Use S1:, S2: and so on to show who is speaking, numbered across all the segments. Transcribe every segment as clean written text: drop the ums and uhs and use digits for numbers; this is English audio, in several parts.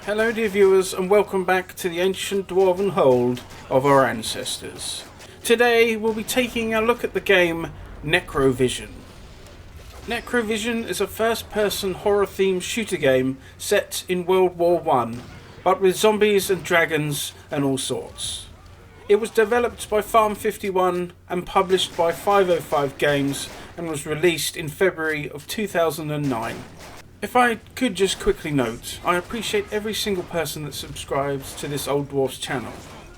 S1: Hello dear viewers, and welcome back to the ancient dwarven hold of our ancestors. Today we'll be taking a look at the game NecroVision. NecroVision is a first-person horror-themed shooter game set in World War I, but with zombies and dragons and all sorts. It was developed by Farm 51 and published by 505 Games and was released in February of 2009. If I could just quickly note, I appreciate every single person that subscribes to this Old Dwarfs channel.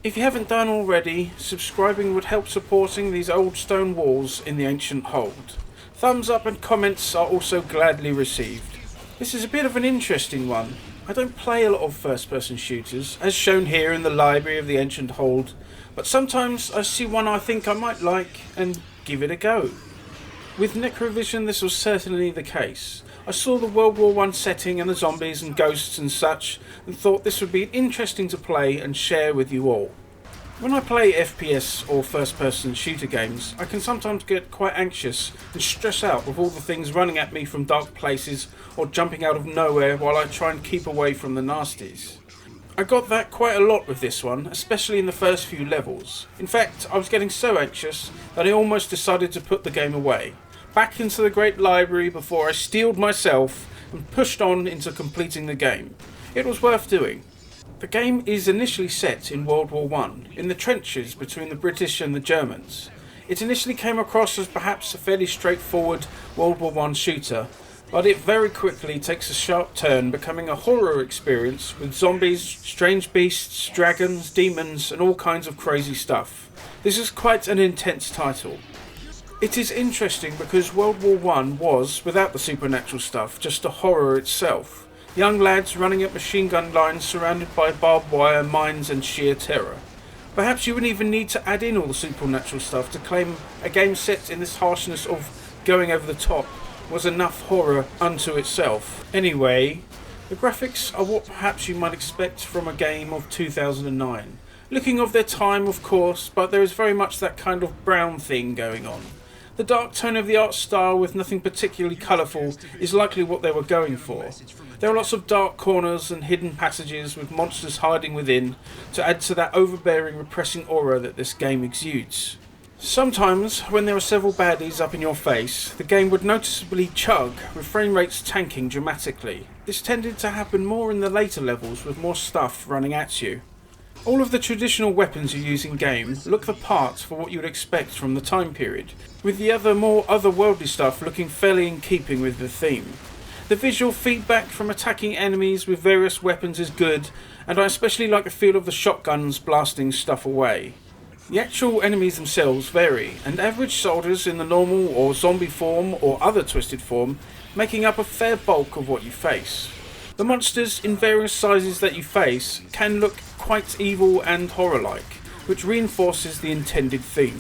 S1: If you haven't done already, subscribing would help supporting these old stone walls in the ancient hold. Thumbs up and comments are also gladly received. This is a bit of an interesting one. I don't play a lot of first-person shooters, as shown here in the library of the ancient hold, but sometimes I see one I think I might like and give it a go. With NecroVision this was certainly the case. I saw the World War I setting and the zombies and ghosts and such, and thought this would be interesting to play and share with you all. When I play FPS or first-person shooter games, I can sometimes get quite anxious and stress out with all the things running at me from dark places or jumping out of nowhere while I try and keep away from the nasties. I got that quite a lot with this one, especially in the first few levels. In fact, I was getting so anxious that I almost decided to put the game away, back into the great library before I steeled myself and pushed on into completing the game. It was worth doing. The game is initially set in World War I, in the trenches between the British and the Germans. It initially came across as perhaps a fairly straightforward World War I shooter, but it very quickly takes a sharp turn, becoming a horror experience with zombies, strange beasts, dragons, demons and all kinds of crazy stuff. This is quite an intense title. It is interesting because World War I was, without the supernatural stuff, just a horror itself. Young lads running at machine gun lines surrounded by barbed wire, mines and sheer terror. Perhaps you wouldn't even need to add in all the supernatural stuff to claim a game set in this harshness of going over the top was enough horror unto itself. Anyway, the graphics are what perhaps you might expect from a game of 2009. Looking of their time, of course, but there is very much that kind of brown thing going on. The dark tone of the art style with nothing particularly colourful is likely what they were going for. There are lots of dark corners and hidden passages with monsters hiding within to add to that overbearing, repressing aura that this game exudes. Sometimes, when there are several baddies up in your face, the game would noticeably chug, with frame rates tanking dramatically. This tended to happen more in the later levels with more stuff running at you. All of the traditional weapons you use in game look the part for what you would expect from the time period, with the more otherworldly stuff looking fairly in keeping with the theme. The visual feedback from attacking enemies with various weapons is good, and I especially like the feel of the shotguns blasting stuff away. The actual enemies themselves vary, and average soldiers in the normal or zombie form or other twisted form making up a fair bulk of what you face. The monsters in various sizes that you face can look quite evil and horror-like, which reinforces the intended theme.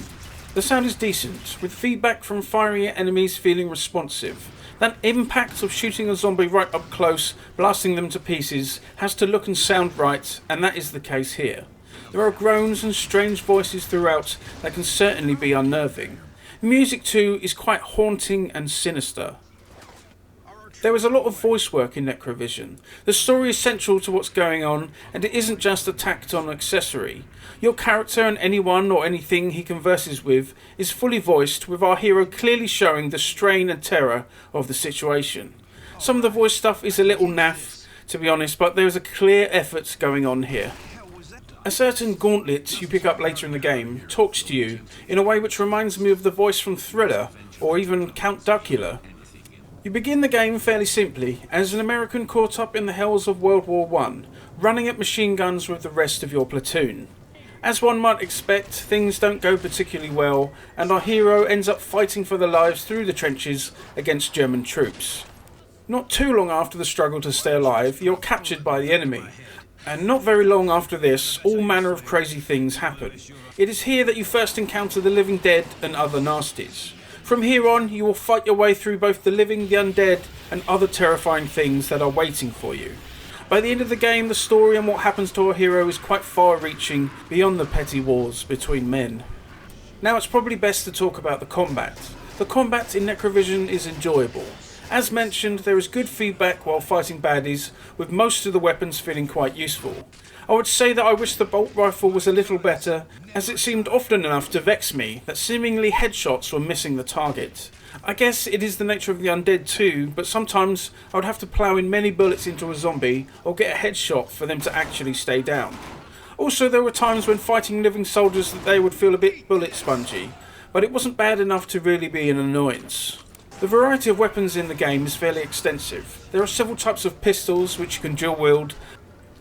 S1: The sound is decent, with feedback from firing at enemies feeling responsive. That impact of shooting a zombie right up close, blasting them to pieces, has to look and sound right, and that is the case here. There are groans and strange voices throughout that can certainly be unnerving. Music too is quite haunting and sinister. There is a lot of voice work in NecroVision. The story is central to what's going on, and it isn't just a tacked on accessory. Your character and anyone or anything he converses with is fully voiced, with our hero clearly showing the strain and terror of the situation. Some of the voice stuff is a little naff, to be honest, but there is a clear effort going on here. A certain gauntlet you pick up later in the game talks to you in a way which reminds me of the voice from Thriller, or even Count Duckula. You begin the game fairly simply, as an American caught up in the hells of World War I, running at machine guns with the rest of your platoon. As one might expect, things don't go particularly well, and our hero ends up fighting for their lives through the trenches against German troops. Not too long after the struggle to stay alive, you're captured by the enemy, and not very long after this, all manner of crazy things happen. It is here that you first encounter the living dead and other nasties. From here on, you will fight your way through both the living, the undead, and other terrifying things that are waiting for you. By the end of the game, the story and what happens to our hero is quite far-reaching, beyond the petty wars between men. Now it's probably best to talk about the combat. The combat in NecroVision is enjoyable. As mentioned, there is good feedback while fighting baddies, with most of the weapons feeling quite useful. I would say that I wish the bolt rifle was a little better, as it seemed often enough to vex me that seemingly headshots were missing the target. I guess it is the nature of the undead too, but sometimes I would have to plough in many bullets into a zombie or get a headshot for them to actually stay down. Also, there were times when fighting living soldiers that they would feel a bit bullet spongy, but it wasn't bad enough to really be an annoyance. The variety of weapons in the game is fairly extensive. There are several types of pistols which you can dual wield,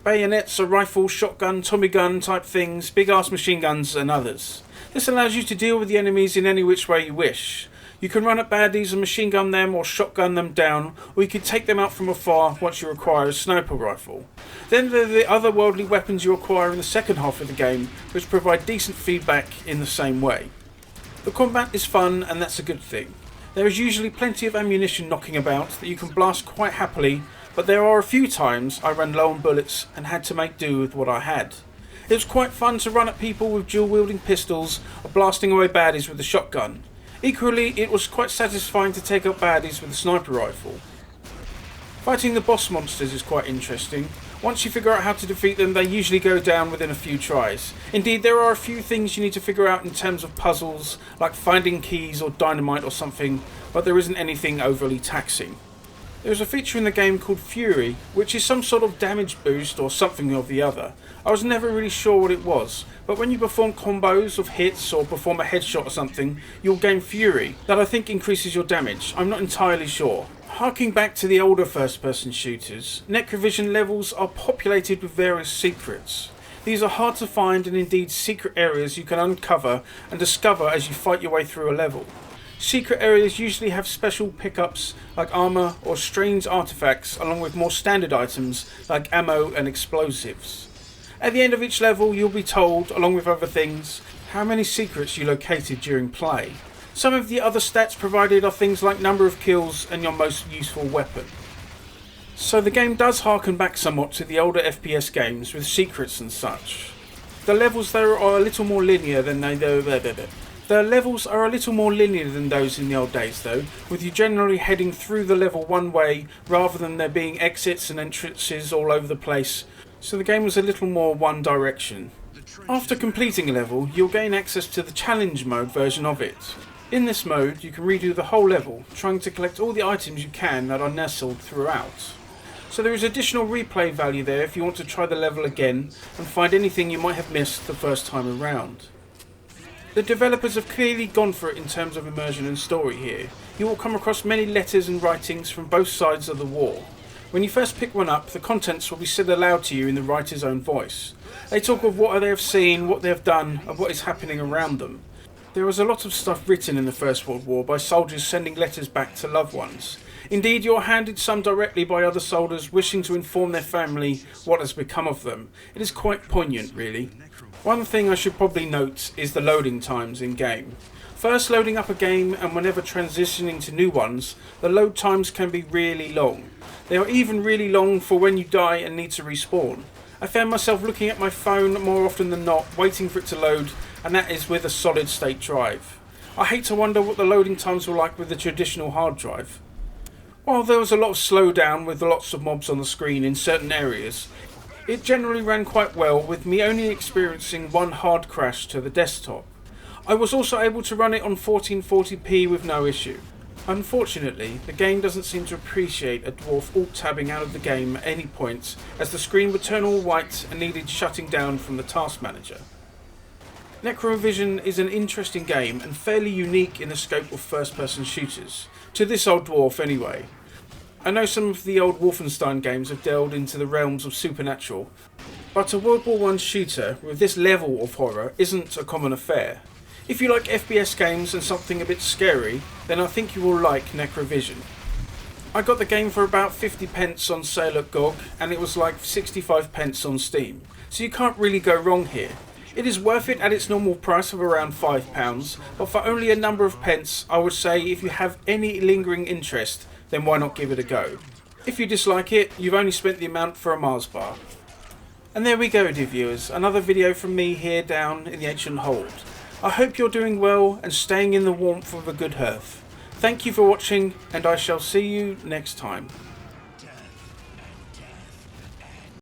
S1: bayonets, a rifle, shotgun, Tommy gun type things, big ass machine guns and others. This allows you to deal with the enemies in any which way you wish. You can run at baddies and machine gun them or shotgun them down, or you can take them out from afar once you acquire a sniper rifle. Then there are the otherworldly weapons you acquire in the second half of the game, which provide decent feedback in the same way. The combat is fun, and that's a good thing. There is usually plenty of ammunition knocking about that you can blast quite happily, but there are a few times I ran low on bullets and had to make do with what I had. It was quite fun to run at people with dual wielding pistols or blasting away baddies with a shotgun. Equally, it was quite satisfying to take up baddies with a sniper rifle. Fighting the boss monsters is quite interesting. Once you figure out how to defeat them, they usually go down within a few tries. Indeed, there are a few things you need to figure out in terms of puzzles, like finding keys or dynamite or something, but there isn't anything overly taxing. There is a feature in the game called Fury, which is some sort of damage boost or something or the other. I was never really sure what it was, but when you perform combos of hits or perform a headshot or something, you'll gain Fury, that I think increases your damage. I'm not entirely sure. Harking back to the older first-person shooters, NecroVision levels are populated with various secrets. These are hard to find and indeed secret areas you can uncover and discover as you fight your way through a level. Secret areas usually have special pickups like armor or strange artifacts, along with more standard items like ammo and explosives. At the end of each level, you'll be told, along with other things, how many secrets you located during play. Some of the other stats provided are things like number of kills and your most useful weapon. So the game does harken back somewhat to the older FPS games with secrets and such. The levels there are a little more linear than The levels are a little more linear than those in the old days though, with you generally heading through the level one way rather than there being exits and entrances all over the place, so the game was a little more one direction. After completing a level, you'll gain access to the challenge mode version of it. In this mode, you can redo the whole level, trying to collect all the items you can that are nestled throughout. So there is additional replay value there if you want to try the level again and find anything you might have missed the first time around. The developers have clearly gone for it in terms of immersion and story here. You will come across many letters and writings from both sides of the war. When you first pick one up, the contents will be said aloud to you in the writer's own voice. They talk of what they have seen, what they have done, and what is happening around them. There was a lot of stuff written in the First World War by soldiers sending letters back to loved ones. Indeed, you're handed some directly by other soldiers wishing to inform their family what has become of them. It is quite poignant, really. One thing I should probably note is the loading times in-game. First loading up a game and whenever transitioning to new ones, the load times can be really long. They are even really long for when you die and need to respawn. I found myself looking at my phone more often than not, waiting for it to load, and that is with a solid state drive. I hate to wonder what the loading times were like with the traditional hard drive. While there was a lot of slowdown with lots of mobs on the screen in certain areas, it generally ran quite well, with me only experiencing one hard crash to the desktop. I was also able to run it on 1440p with no issue. Unfortunately, the game doesn't seem to appreciate a dwarf alt-tabbing out of the game at any point, as the screen would turn all white and needed shutting down from the task manager. NecroVision is an interesting game and fairly unique in the scope of first-person shooters, to this old dwarf anyway. I know some of the old Wolfenstein games have delved into the realms of supernatural, but a World War I shooter with this level of horror isn't a common affair. If you like FPS games and something a bit scary, then I think you will like NecroVision. I got the game for about 50 pence on sale at GOG, and it was like 65 pence on Steam, so you can't really go wrong here. It is worth it at its normal price of around £5, but for only a number of pence, I would say if you have any lingering interest, then why not give it a go. If you dislike it, you've only spent the amount for a Mars bar. And there we go, dear viewers, another video from me here down in the ancient hold. I hope you're doing well and staying in the warmth of a good hearth. Thank you for watching, and I shall see you next time.